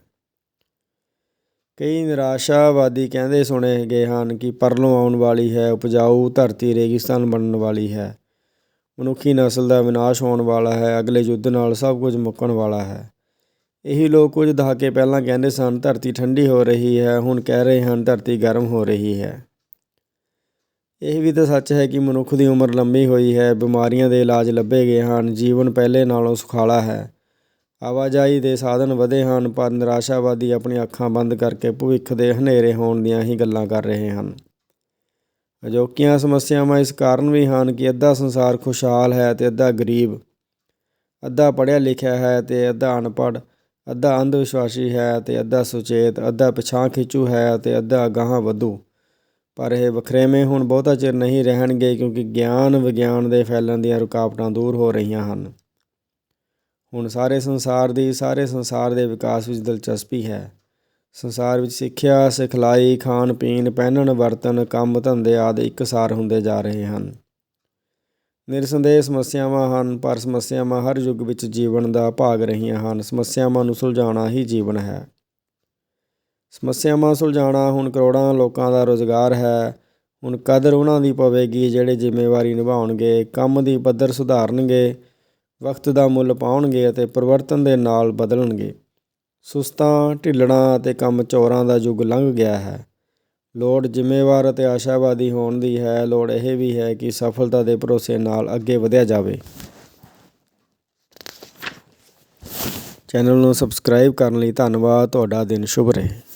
ਕਈ ਨਿਰਾਸ਼ਾਵਾਦੀ ਕਹਿੰਦੇ ਸੁਣੇ ਗਏ ਹਨ ਕਿ ਪਰਲੋਂ ਆਉਣ ਵਾਲੀ ਹੈ, ਉਪਜਾਊ ਧਰਤੀ ਰੇਗਿਸਤਾਨ ਬਣਨ ਵਾਲੀ ਹੈ, ਮਨੁੱਖੀ ਨਸਲ ਦਾ ਵਿਨਾਸ਼ ਹੋਣ ਵਾਲਾ ਹੈ, ਅਗਲੇ ਯੁੱਧ ਨਾਲ ਸਭ ਕੁਝ ਮੁੱਕਣ ਵਾਲਾ ਹੈ। ਇਹੀ ਲੋਕ ਕੁਝ ਦਹਾਕੇ ਪਹਿਲਾਂ ਕਹਿੰਦੇ ਸਨ ਧਰਤੀ ਠੰਡੀ ਹੋ ਰਹੀ ਹੈ, ਹੁਣ ਕਹਿ ਰਹੇ ਹਨ ਧਰਤੀ ਗਰਮ ਹੋ ਰਹੀ ਹੈ। ਇਹ ਵੀ ਤਾਂ ਸੱਚ ਹੈ ਕਿ ਮਨੁੱਖ ਦੀ ਉਮਰ ਲੰਬੀ ਹੋਈ ਹੈ, ਬਿਮਾਰੀਆਂ ਦੇ ਇਲਾਜ ਲੱਭੇ ਗਏ ਹਨ, ਜੀਵਨ ਪਹਿਲੇ ਨਾਲੋਂ ਸੁਖਾਲਾ ਹੈ, ਆਵਾਜਾਈ ਦੇ ਸਾਧਨ ਵਧੇ ਹਨ, ਪਰ ਨਿਰਾਸ਼ਾਵਾਦੀ ਆਪਣੀਆਂ ਅੱਖਾਂ ਬੰਦ ਕਰਕੇ ਭਵਿੱਖ ਦੇ ਹਨੇਰੇ ਹੋਣ ਦੀਆਂ ਹੀ ਗੱਲਾਂ ਕਰ ਰਹੇ ਹਨ। ਅਜੋਕੀਆਂ ਸਮੱਸਿਆਵਾਂ ਇਸ ਕਾਰਨ ਵੀ ਹਨ ਕਿ ਅੱਧਾ ਸੰਸਾਰ ਖੁਸ਼ਹਾਲ ਹੈ ਅਤੇ ਅੱਧਾ ਗਰੀਬ, ਅੱਧਾ ਪੜ੍ਹਿਆ ਲਿਖਿਆ ਹੈ ਅਤੇ ਅੱਧਾ ਅਨਪੜ੍ਹ, ਅੱਧਾ ਅੰਧ ਵਿਸ਼ਵਾਸੀ ਹੈ ਅਤੇ ਅੱਧਾ ਸੁਚੇਤ, ਅੱਧਾ ਪਿਛਾਂਹ ਖਿੱਚੂ ਹੈ ਅਤੇ ਅੱਧਾ ਅਗਾਂਹ ਵਧੂ। ਪਰ ਇਹ ਵਖਰੇਵੇਂ ਹੁਣ ਬਹੁਤਾ ਚਿਰ ਨਹੀਂ ਰਹਿਣਗੇ ਕਿਉਂਕਿ ਗਿਆਨ ਵਿਗਿਆਨ ਦੇ ਫੈਲਣ ਦੀਆਂ ਰੁਕਾਵਟਾਂ ਦੂਰ ਹੋ ਰਹੀਆਂ ਹਨ। ਹੁਣ ਸਾਰੇ ਸੰਸਾਰ ਦੇ ਵਿਕਾਸ ਵਿੱਚ ਦਿਲਚਸਪੀ ਹੈ। ਸੰਸਾਰ ਵਿੱਚ ਸਿੱਖਿਆ, ਸਿਖਲਾਈ, ਖਾਣ ਪੀਣ, ਪਹਿਨਣ ਵਰਤਣ, ਕੰਮ ਧੰਦੇ ਆਦਿ ਇੱਕਸਾਰ ਹੁੰਦੇ ਜਾ ਰਹੇ ਹਨ। ਨਿਰਸੰਦੇਹ ਸਮੱਸਿਆਵਾਂ ਹਨ, ਪਰ ਸਮੱਸਿਆਵਾਂ ਹਰ ਯੁੱਗ ਵਿੱਚ ਜੀਵਨ ਦਾ ਭਾਗ ਰਹੀਆਂ ਹਨ। ਸਮੱਸਿਆਵਾਂ ਨੂੰ ਸੁਲਝਾਉਣਾ ਹੀ ਜੀਵਨ ਹੈ। ਸਮੱਸਿਆਵਾਂ ਸੁਲਝਾਉਣਾ ਹੁਣ ਕਰੋੜਾਂ ਲੋਕਾਂ ਦਾ ਰੁਜ਼ਗਾਰ ਹੈ। ਹੁਣ ਕਦਰ ਉਹਨਾਂ ਦੀ ਪਵੇਗੀ ਜਿਹੜੇ ਜ਼ਿੰਮੇਵਾਰੀ ਨਿਭਾਉਣਗੇ, ਕੰਮ ਦੀ ਪੱਧਰ ਸੁਧਾਰਨਗੇ, ਵਕਤ ਦਾ ਮੁੱਲ ਪਾਉਣਗੇ ਅਤੇ ਪਰਿਵਰਤਨ ਦੇ ਨਾਲ ਬਦਲਣਗੇ। ਸੁਸਤਾਂ, ਢਿੱਲੜਾਂ ਅਤੇ ਕੰਮ ਚੋਰਾਂ ਦਾ ਯੁੱਗ ਲੰਘ ਗਿਆ ਹੈ। ਲੋੜ ਜ਼ਿੰਮੇਵਾਰ ਅਤੇ ਆਸ਼ਾਵਾਦੀ ਹੋਣ ਦੀ ਹੈ। ਲੋੜ ਇਹ ਵੀ ਹੈ ਕਿ ਸਫਲਤਾ ਦੇ ਭਰੋਸੇ ਨਾਲ ਅੱਗੇ ਵਧਿਆ ਜਾਵੇ। ਚੈਨਲ ਨੂੰ ਸਬਸਕ੍ਰਾਈਬ ਕਰਨ ਲਈ ਧੰਨਵਾਦ। ਤੁਹਾਡਾ ਦਿਨ ਸ਼ੁਭ ਰਹੇ।